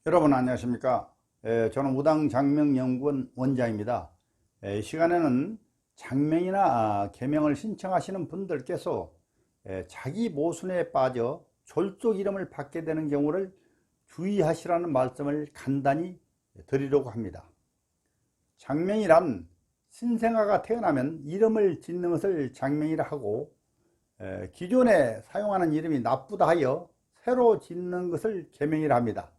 여러분 안녕하십니까? 저는 우당장명연구원 원장입니다. 이 시간에는 장명이나 개명을 신청하시는 분들께서 자기 모순에 빠져 졸속 이름을 받게 되는 경우를 주의하시라는 말씀을 간단히 드리려고 합니다. 장명이란 신생아가 태어나면 이름을 짓는 것을 장명이라 하고, 기존에 사용하는 이름이 나쁘다 하여 새로 짓는 것을 개명이라 합니다.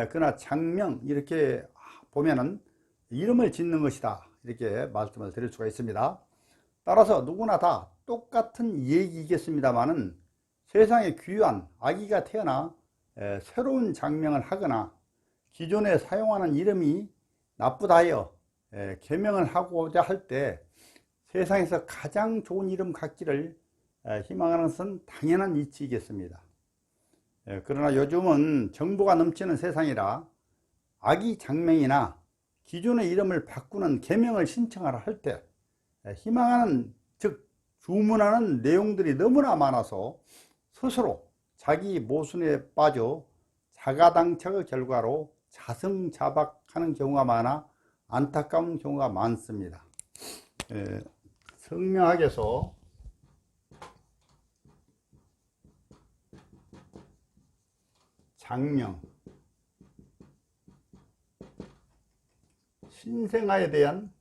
그러나 장명 이렇게 보면은 이름을 짓는 것이다 이렇게 말씀을 드릴 수가 있습니다. 따라서 누구나 다 똑같은 얘기이겠습니다만은 세상에 귀한 아기가 태어나 새로운 장명을 하거나 기존에 사용하는 이름이 나쁘다 하여 개명을 하고자 할 때 세상에서 가장 좋은 이름 갖기를 희망하는 것은 당연한 이치이겠습니다. 그러나 요즘은 정보가 넘치는 세상이라 아기 장명이나 기존의 이름을 바꾸는 개명을 신청하라 할 때 희망하는, 즉 주문하는 내용들이 너무나 많아서 스스로 자기 모순에 빠져 자가당착의 결과로 자승자박하는 경우가 많아 안타까운 경우가 많습니다. 성명학에서 장명, 신생아에 대한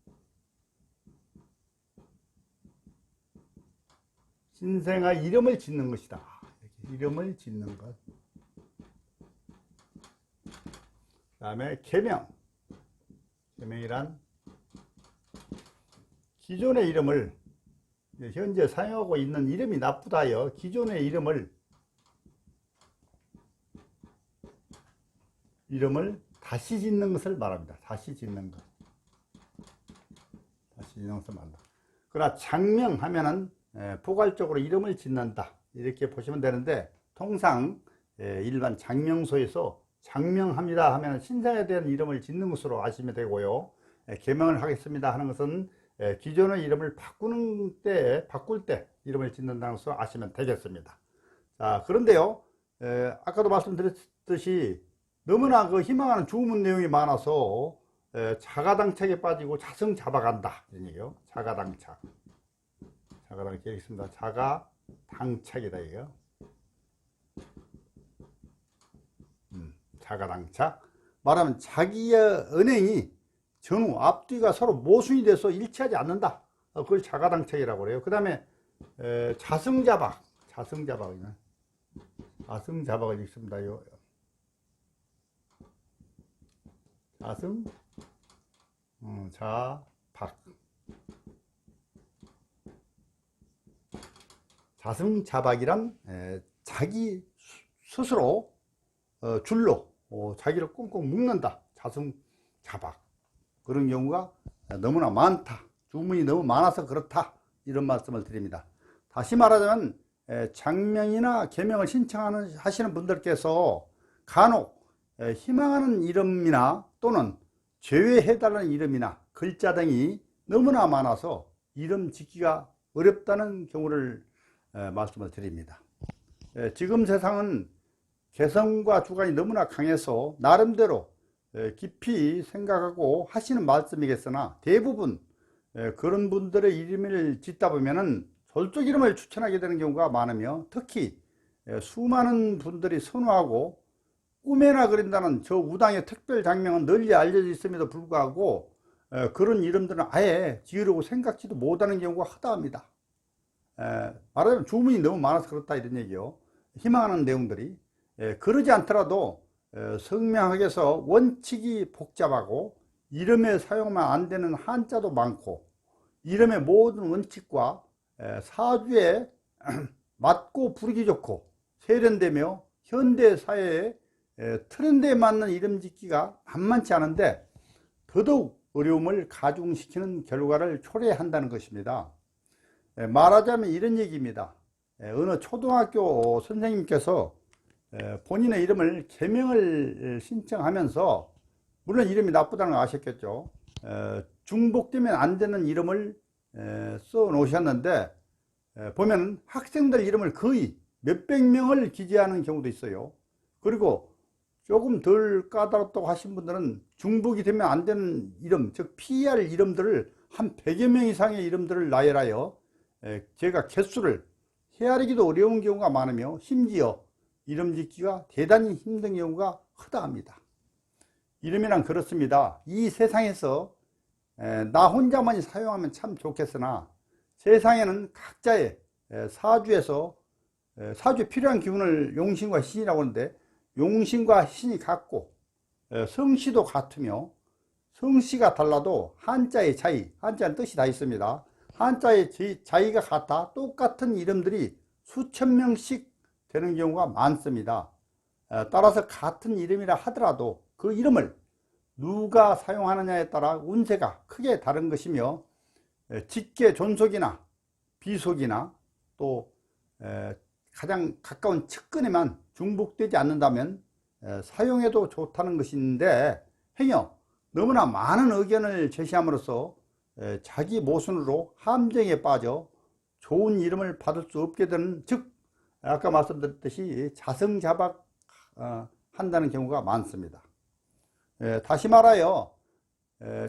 신생아 이름을 짓는 것이다. 이름을 짓는 것. 그 다음에 개명. 개명이란 기존의 이름을, 현재 사용하고 있는 이름이 나쁘다 하여 기존의 이름을 다시 짓는 것을 말합니다. 다시 짓는 것. 다시 짓는 것을 말한다. 그러나 장명하면은 포괄적으로 이름을 짓는다 이렇게 보시면 되는데, 통상 일반 장명소에서 장명합니다 하면 신생아에 대한 이름을 짓는 것으로 아시면 되고요. 개명을 하겠습니다 하는 것은 기존의 이름을 바꿀 때 이름을 짓는다는 것으로 아시면 되겠습니다. 자, 그런데요, 아까도 말씀드렸듯이 너무나 그 희망하는 주문 내용이 많아서 자가당착에 빠지고 자승자박한다 이런 얘기요. 자가당착. 자가당착 있습니다. 자가당착이다 이거. 자가당착. 말하면 자기의 은행이 전후 앞뒤가 서로 모순이 돼서 일치하지 않는다. 그걸 자가당착이라고 그래요. 그 다음에 자승자박. 자승자박을 읽습니다. 자박. 자승자박이란 자기 스스로 줄로 자기를 꽁꽁 묶는다. 자승자박. 그런 경우가 너무나 많다. 주문이 너무 많아서 그렇다. 이런 말씀을 드립니다. 다시 말하자면 장명이나 개명을 신청하시는 분들께서 간혹 희망하는 이름이나 또는 제외해달라는 이름이나 글자 등이 너무나 많아서 이름 짓기가 어렵다는 경우를 말씀을 드립니다. 지금 세상은 개성과 주관이 너무나 강해서 나름대로 깊이 생각하고 하시는 말씀이겠으나, 대부분 그런 분들의 이름을 짓다 보면은 졸속 이름을 추천하게 되는 경우가 많으며, 특히 수많은 분들이 선호하고 꿈에나 그린다는 저 우당의 특별 장명은 널리 알려져 있음에도 불구하고 그런 이름들은 아예 지으려고 생각지도 못하는 경우가 허다합니다. 말하자면 주문이 너무 많아서 그렇다 이런 얘기요. 희망하는 내용들이 그러지 않더라도 성명학에서 원칙이 복잡하고 이름에 사용하면 안 되는 한자도 많고, 이름의 모든 원칙과 사주에 맞고 부르기 좋고 세련되며 현대 사회의 트렌드에 맞는 이름 짓기가 만만치 않은데 더더욱 어려움을 가중시키는 결과를 초래한다는 것입니다. 말하자면 이런 얘기입니다. 어느 초등학교 선생님께서 본인의 이름을 개명을 신청하면서, 물론 이름이 나쁘다는 거 아셨겠죠. 중복되면 안 되는 이름을 써 놓으셨는데, 보면 학생들 이름을 거의 몇백 명을 기재하는 경우도 있어요. 그리고 조금 덜 까다롭다고 하신 분들은 중복이 되면 안 되는 이름, 즉 피해야 할 이름들을 한 100여 명 이상의 이름들을 나열하여 제가 개수를 헤아리기도 어려운 경우가 많으며 심지어 이름 짓기가 대단히 힘든 경우가 허다합니다. 이름이란 그렇습니다. 이 세상에서 나 혼자만이 사용하면 참 좋겠으나 세상에는 각자의 사주에서 사주에 필요한 기운을 용신과 신이라고 하는데, 용신과 신이 같고 성씨도 같으며 성씨가 달라도 한자의 차이, 한자는 뜻이 다 있습니다. 한자의 차이가 같아 똑같은 이름들이 수천 명씩 되는 경우가 많습니다. 따라서 같은 이름이라 하더라도 그 이름을 누가 사용하느냐에 따라 운세가 크게 다른 것이며, 직계 존속이나 비속이나 또 가장 가까운 측근에만 중복되지 않는다면 사용해도 좋다는 것인데, 행여 너무나 많은 의견을 제시함으로써 자기 모순으로 함정에 빠져 좋은 이름을 받을 수 없게 되는, 즉 아까 말씀드렸듯이 자성자박 한다는 경우가 많습니다. 다시 말하여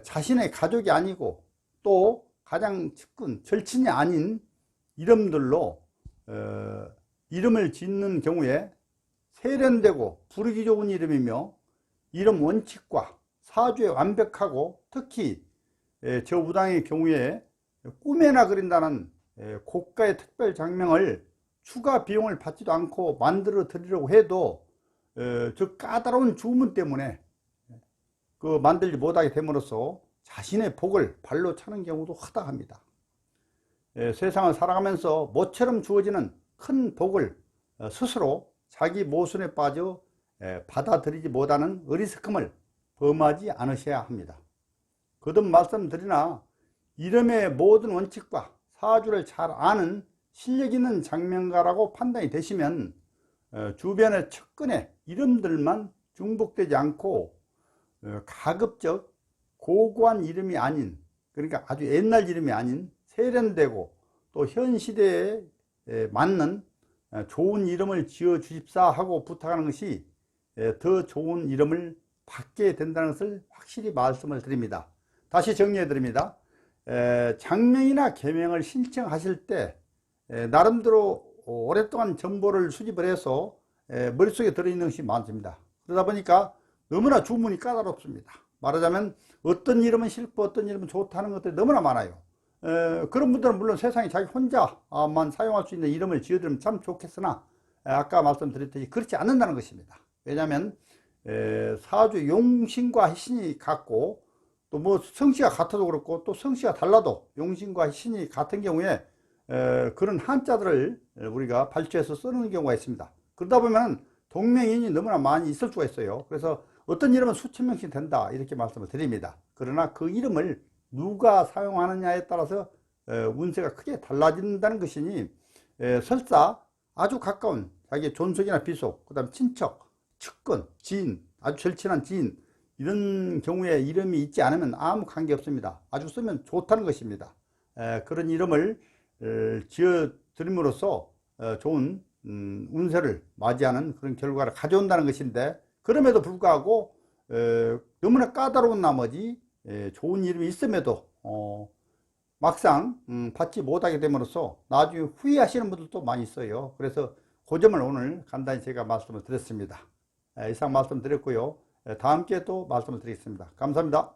자신의 가족이 아니고 또 가장 측근, 절친이 아닌 이름들로 이름을 짓는 경우에 세련되고 부르기 좋은 이름이며 이름 원칙과 사주에 완벽하고, 특히 저 우당의 경우에 꿈에나 그린다는 고가의 특별 장명을 추가 비용을 받지도 않고 만들어 드리려고 해도 저 까다로운 주문 때문에 그 만들지 못하게 됨으로써 자신의 복을 발로 차는 경우도 허다합니다. 세상을 살아가면서 모처럼 주어지는 큰 복을 스스로 자기 모순에 빠져 받아들이지 못하는 어리석음을 범하지 않으셔야 합니다. 거듭 말씀드리나 이름의 모든 원칙과 사주를 잘 아는 실력 있는 장명가라고 판단이 되시면 주변의 측근의 이름들만 중복되지 않고 가급적 고고한 이름이 아닌, 그러니까 아주 옛날 이름이 아닌 세련되고 또 현 시대에 맞는 좋은 이름을 지어 주십사 하고 부탁하는 것이 더 좋은 이름을 받게 된다는 것을 확실히 말씀을 드립니다. 다시 정리해 드립니다. 장명이나 계명을 신청하실 때 나름대로 오랫동안 정보를 수집을 해서 머릿속에 들어있는 것이 많습니다. 그러다 보니까 너무나 주문이 까다롭습니다. 말하자면 어떤 이름은 싫고 어떤 이름은 좋다는 것들이 너무나 많아요. 그런 분들은 물론 세상에 자기 혼자만 사용할 수 있는 이름을 지어드리면 참 좋겠으나 아까 말씀드렸듯이 그렇지 않는다는 것입니다. 왜냐하면 사주 용신과 신이 같고 또 뭐 성씨가 같아도 그렇고 또 성씨가 달라도 용신과 신이 같은 경우에 그런 한자들을 우리가 발췌해서 쓰는 경우가 있습니다. 그러다 보면 동명이인이 너무나 많이 있을 수가 있어요. 그래서 어떤 이름은 수천 명씩 된다 이렇게 말씀을 드립니다. 그러나 그 이름을 누가 사용하느냐에 따라서 운세가 크게 달라진다는 것이니 설사 아주 가까운 자기의 존속이나 비속, 그 다음 친척, 측근, 지인, 아주 절친한 지인, 이런 경우에 이름이 있지 않으면 아무 관계 없습니다. 아주 쓰면 좋다는 것입니다. 그런 이름을 지어 드림으로써 좋은 운세를 맞이하는 그런 결과를 가져온다는 것인데, 그럼에도 불구하고 너무나 까다로운 나머지 좋은 이름이 있음에도 막상 받지 못하게 됨으로써 나중에 후회하시는 분들도 많이 있어요. 그래서 그 점을 오늘 간단히 제가 말씀을 드렸습니다. 이상 말씀드렸고요. 다음 기회에 또 말씀을 드리겠습니다. 감사합니다.